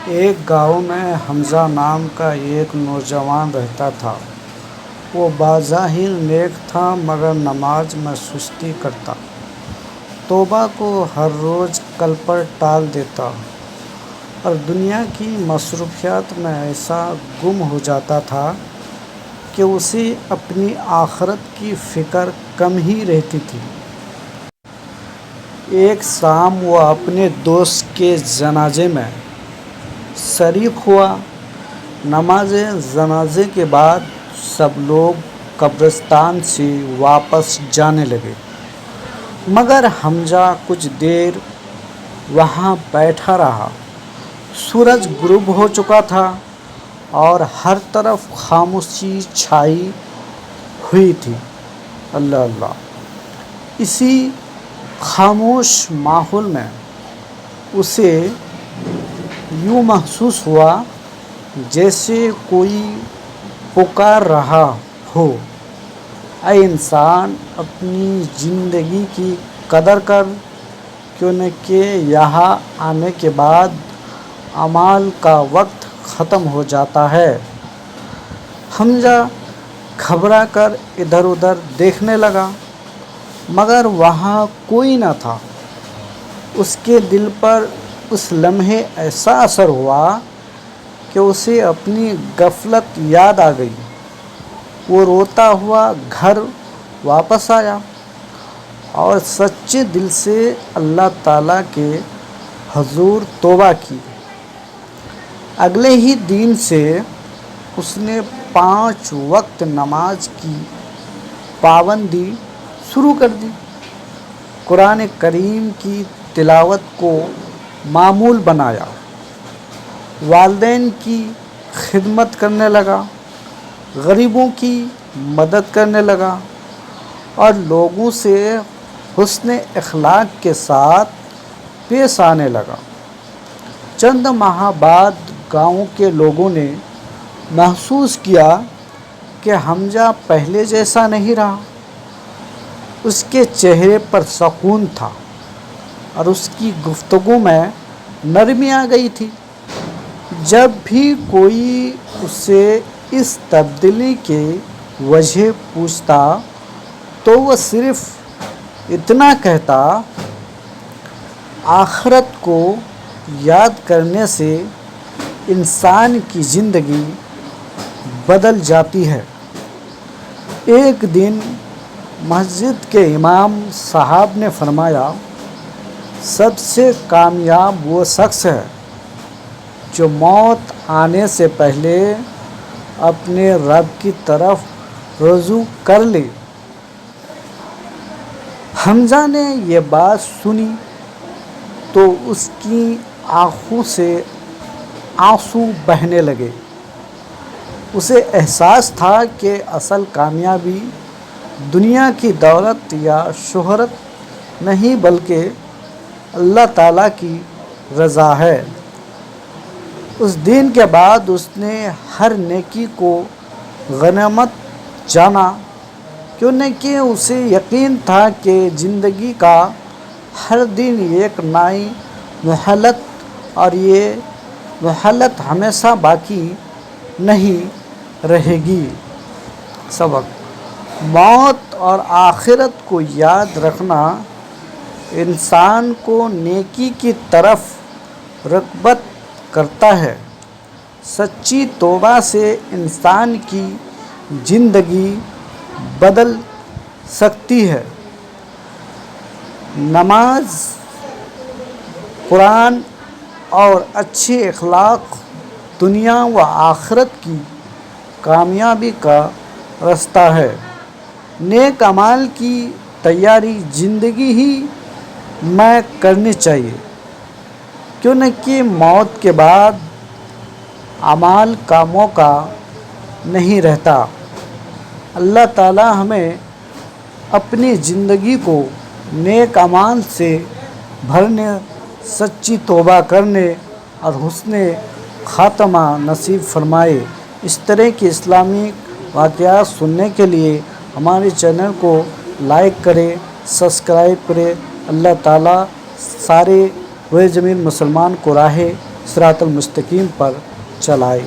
ایک گاؤں میں حمزہ نام کا ایک نوجوان رہتا تھا۔ وہ بظاہر نیک تھا مگر نماز میں سستی کرتا، توبہ کو ہر روز کل پر ٹال دیتا اور دنیا کی مصروفیات میں ایسا گم ہو جاتا تھا کہ اسے اپنی آخرت کی فکر کم ہی رہتی تھی۔ ایک شام وہ اپنے دوست کے جنازے میں شریک ہوا۔ نماز جنازے کے بعد سب لوگ قبرستان سے واپس جانے لگے، مگر حمزہ کچھ دیر وہاں بیٹھا رہا۔ سورج غروب ہو چکا تھا اور ہر طرف خاموشی چھائی ہوئی تھی۔ اسی خاموش ماحول میں اسے یوں محسوس ہوا جیسے کوئی پکار رہا ہو، اے انسان، اپنی زندگی کی قدر کر، کیونکہ یہاں آنے کے بعد اعمال کا وقت ختم ہو جاتا ہے۔ حمزہ گھبرا کر ادھر ادھر دیکھنے لگا مگر وہاں کوئی نہ تھا۔ اس کے دل پر اس لمحے ایسا اثر ہوا کہ اسے اپنی غفلت یاد آ گئی۔ وہ روتا ہوا گھر واپس آیا اور سچے دل سے اللہ تعالیٰ کے حضور توبہ کی۔ اگلے ہی دن سے اس نے 5 وقت نماز کی پابندی شروع کر دی، قرآن کریم کی تلاوت کو معمول بنایا، والدین کی خدمت کرنے لگا، غریبوں کی مدد کرنے لگا اور لوگوں سے حسن اخلاق کے ساتھ پیش آنے لگا۔ چند ماہ بعد گاؤں کے لوگوں نے محسوس کیا کہ حمزہ پہلے جیسا نہیں رہا۔ اس کے چہرے پر سکون تھا اور اس کی گفتگو میں نرمی آ گئی تھی۔ جب بھی کوئی اس سے اس تبدیلی کی وجہ پوچھتا تو وہ صرف اتنا کہتا، آخرت کو یاد کرنے سے انسان کی زندگی بدل جاتی ہے۔ ایک دن مسجد کے امام صاحب نے فرمایا، سب سے کامیاب وہ شخص ہے جو موت آنے سے پہلے اپنے رب کی طرف رجوع کر لے۔ حمزہ نے یہ بات سنی تو اس کی آنکھوں سے آنسو بہنے لگے۔ اسے احساس تھا کہ اصل کامیابی دنیا کی دولت یا شہرت نہیں بلکہ اللہ تعالیٰ کی رضا ہے۔ اس دن کے بعد اس نے ہر نیکی کو غنیمت جانا، کیونکہ اسے یقین تھا کہ زندگی کا ہر دن ایک نئی مہلت اور یہ مہلت ہمیشہ باقی نہیں رہے گی۔ سبق: موت اور آخرت کو یاد رکھنا انسان کو نیکی کی طرف رغبت کرتا ہے۔ سچی توبہ سے انسان کی زندگی بدل سکتی ہے۔ نماز، قرآن اور اچھے اخلاق دنیا و آخرت کی کامیابی کا راستہ ہے۔ نیک اعمال کی تیاری زندگی ہی میں کرنی چاہیے، کیونکہ موت کے بعد اعمال کا موقع نہیں رہتا۔ اللہ تعالیٰ ہمیں اپنی زندگی کو نیک اعمال سے بھرنے، سچی توبہ کرنے اور حسن خاتمہ نصیب فرمائے۔ اس طرح کے اسلامی واقعات سننے کے لیے ہمارے چینل کو لائک کریں، سبسکرائب کریں۔ اللہ تعالیٰ سارے روئے زمین مسلمان کو راہ صراط المستقیم پر چلائے۔